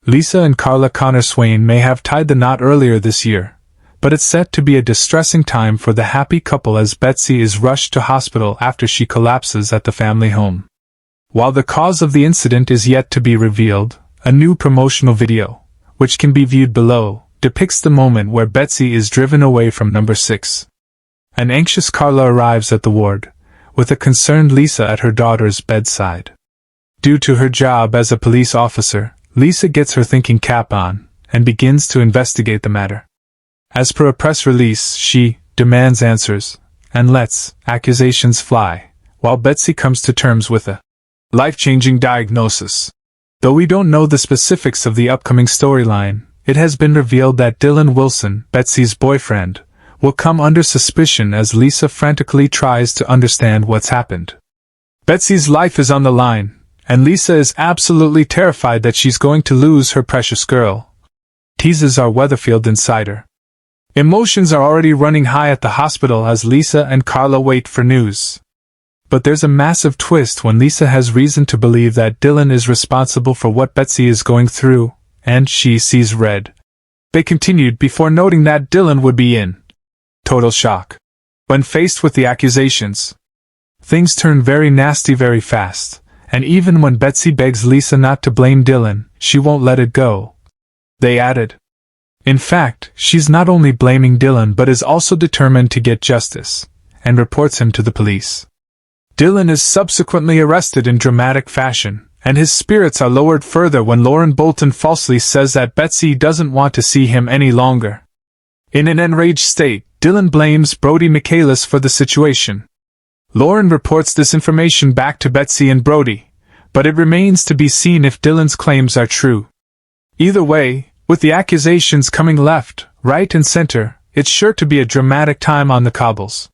Lisa and Carla Connor Swain may have tied the knot earlier this year, but it's set to be a distressing time for the happy couple as Betsy is rushed to hospital after she collapses at the family home. While the cause of the incident is yet to be revealed, a new promotional video, which can be viewed below, depicts the moment where Betsy is driven away from number 6. An anxious Carla arrives at the ward, with a concerned Lisa at her daughter's bedside. Due to her job as a police officer, Lisa gets her thinking cap on, and begins to investigate the matter. As per a press release, she demands answers, and lets accusations fly, while Betsy comes to terms with a life-changing diagnosis. Though we don't know the specifics of the upcoming storyline, it has been revealed that Dylan Wilson, Betsy's boyfriend, will come under suspicion as Lisa frantically tries to understand what's happened. Betsy's life is on the line, and Lisa is absolutely terrified that she's going to lose her precious girl, teases our Weatherfield insider. Emotions are already running high at the hospital as Lisa and Carla wait for news. But there's a massive twist when Lisa has reason to believe that Dylan is responsible for what Betsy is going through, and she sees red. They continued before noting that Dylan would be in total shock when faced with the accusations. Things turn very nasty very fast, and even when Betsy begs Lisa not to blame Dylan, she won't let it go. They added. In fact, she's not only blaming Dylan but is also determined to get justice, and reports him to the police. Dylan is subsequently arrested in dramatic fashion, and his spirits are lowered further when Lauren Bolton falsely says that Betsy doesn't want to see him any longer. In an enraged state, Dylan blames Brody Michaelis for the situation. Lauren reports this information back to Betsy and Brody, but it remains to be seen if Dylan's claims are true. Either way, with the accusations coming left, right and center, it's sure to be a dramatic time on the cobbles.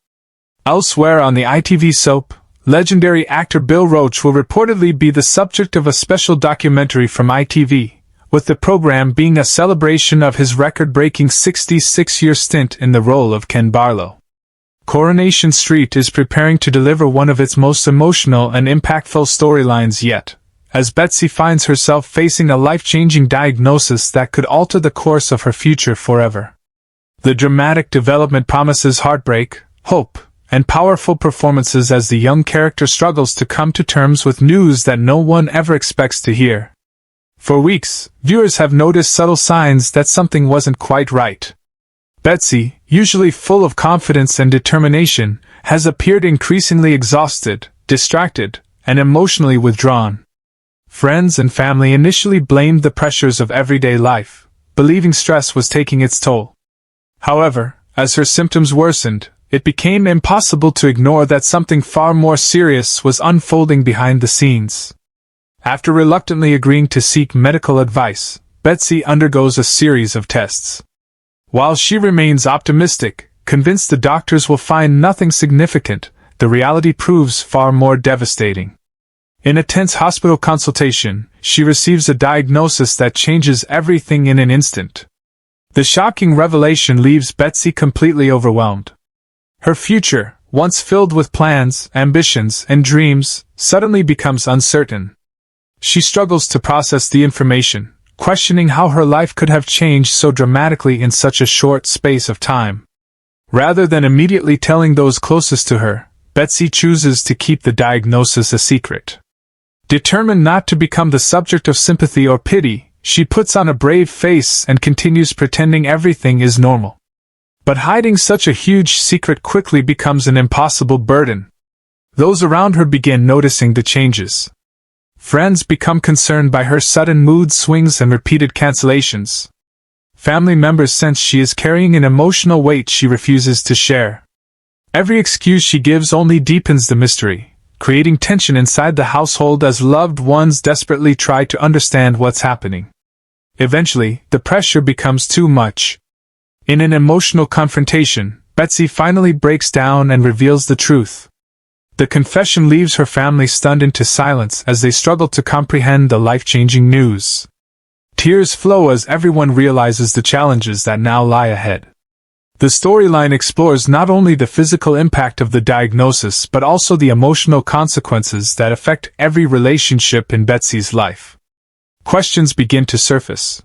Elsewhere on the ITV soap, legendary actor Bill Roach will reportedly be the subject of a special documentary from ITV, with the program being a celebration of his record-breaking 66-year stint in the role of Ken Barlow. Coronation Street is preparing to deliver one of its most emotional and impactful storylines yet, as Betsy finds herself facing a life-changing diagnosis that could alter the course of her future forever. The dramatic development promises heartbreak, hope, and powerful performances as the young character struggles to come to terms with news that no one ever expects to hear. For weeks, viewers have noticed subtle signs that something wasn't quite right. Betsy, usually full of confidence and determination, has appeared increasingly exhausted, distracted, and emotionally withdrawn. Friends and family initially blamed the pressures of everyday life, believing stress was taking its toll. However, as her symptoms worsened, it became impossible to ignore that something far more serious was unfolding behind the scenes. After reluctantly agreeing to seek medical advice, Betsy undergoes a series of tests. While she remains optimistic, convinced the doctors will find nothing significant, the reality proves far more devastating. In a tense hospital consultation, she receives a diagnosis that changes everything in an instant. The shocking revelation leaves Betsy completely overwhelmed. Her future, once filled with plans, ambitions, and dreams, suddenly becomes uncertain. She struggles to process the information, questioning how her life could have changed so dramatically in such a short space of time. Rather than immediately telling those closest to her, Betsy chooses to keep the diagnosis a secret. Determined not to become the subject of sympathy or pity, she puts on a brave face and continues pretending everything is normal. But hiding such a huge secret quickly becomes an impossible burden. Those around her begin noticing the changes. Friends become concerned by her sudden mood swings and repeated cancellations. Family members sense she is carrying an emotional weight she refuses to share. Every excuse she gives only deepens the mystery, creating tension inside the household as loved ones desperately try to understand what's happening. Eventually, the pressure becomes too much. In an emotional confrontation, Betsy finally breaks down and reveals the truth. The confession leaves her family stunned into silence as they struggle to comprehend the life-changing news. Tears flow as everyone realizes the challenges that now lie ahead. The storyline explores not only the physical impact of the diagnosis but also the emotional consequences that affect every relationship in Betsy's life. Questions begin to surface.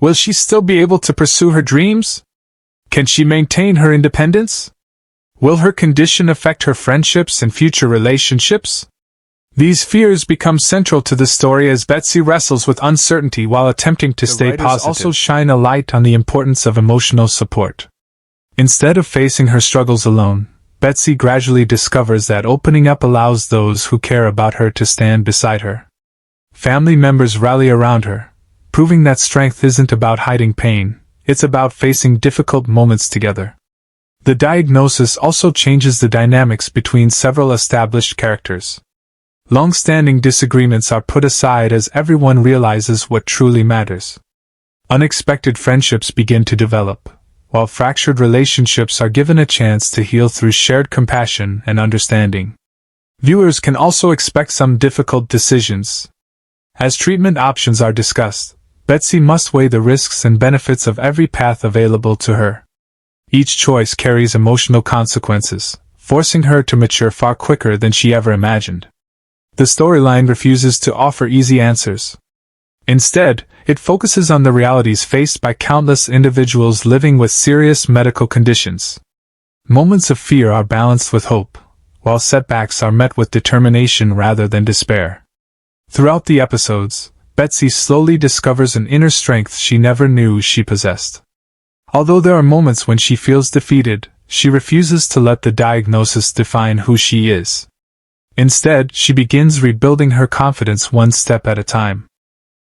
Will she still be able to pursue her dreams? Can she maintain her independence? Will her condition affect her friendships and future relationships? These fears become central to the story as Betsy wrestles with uncertainty while attempting to stay positive. Also shine a light on the importance of emotional support. Instead of facing her struggles alone, Betsy gradually discovers that opening up allows those who care about her to stand beside her. Family members rally around her, proving that strength isn't about hiding pain, it's about facing difficult moments together. The diagnosis also changes the dynamics between several established characters. Long-standing disagreements are put aside as everyone realizes what truly matters. Unexpected friendships begin to develop, while fractured relationships are given a chance to heal through shared compassion and understanding. Viewers can also expect some difficult decisions. As treatment options are discussed, Betsy must weigh the risks and benefits of every path available to her. Each choice carries emotional consequences, forcing her to mature far quicker than she ever imagined. The storyline refuses to offer easy answers. Instead, it focuses on the realities faced by countless individuals living with serious medical conditions. Moments of fear are balanced with hope, while setbacks are met with determination rather than despair. Throughout the episodes, Betsy slowly discovers an inner strength she never knew she possessed. Although there are moments when she feels defeated, she refuses to let the diagnosis define who she is. Instead, she begins rebuilding her confidence one step at a time.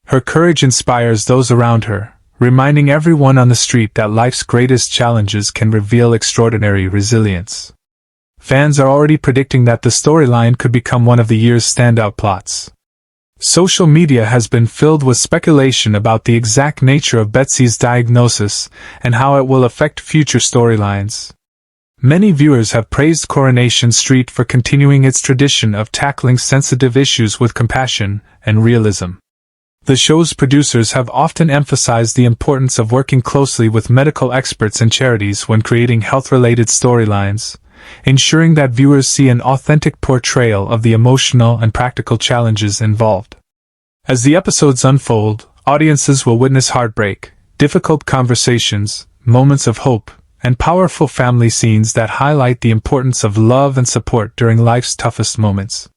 Her courage inspires those around her, reminding everyone on the street that life's greatest challenges can reveal extraordinary resilience. Fans are already predicting that the storyline could become one of the year's standout plots. Social media has been filled with speculation about the exact nature of Betsy's diagnosis and how it will affect future storylines. Many viewers have praised Coronation Street for continuing its tradition of tackling sensitive issues with compassion and realism. The show's producers have often emphasized the importance of working closely with medical experts and charities when creating health-related storylines, ensuring that viewers see an authentic portrayal of the emotional and practical challenges involved. As the episodes unfold, audiences will witness heartbreak, difficult conversations, moments of hope, and powerful family scenes that highlight the importance of love and support during life's toughest moments.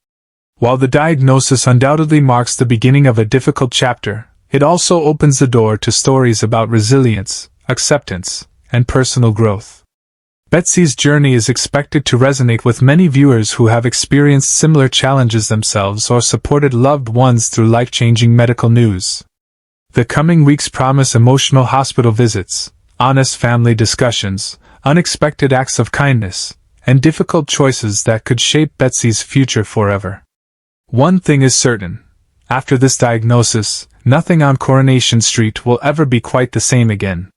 While the diagnosis undoubtedly marks the beginning of a difficult chapter, it also opens the door to stories about resilience, acceptance, and personal growth. Betsy's journey is expected to resonate with many viewers who have experienced similar challenges themselves or supported loved ones through life-changing medical news. The coming weeks promise emotional hospital visits, honest family discussions, unexpected acts of kindness, and difficult choices that could shape Betsy's future forever. One thing is certain. After this diagnosis, nothing on Coronation Street will ever be quite the same again.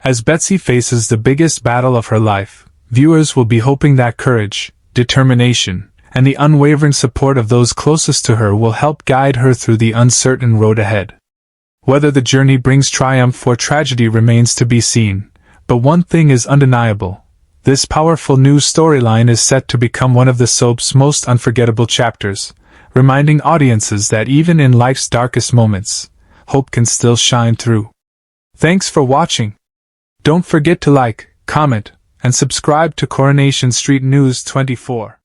As Betsy faces the biggest battle of her life, viewers will be hoping that courage, determination, and the unwavering support of those closest to her will help guide her through the uncertain road ahead. Whether the journey brings triumph or tragedy remains to be seen, but one thing is undeniable. This powerful new storyline is set to become one of the soap's most unforgettable chapters, reminding audiences that even in life's darkest moments, hope can still shine through. Thanks for watching. Don't forget to like, comment, and subscribe to Coronation Street News 24.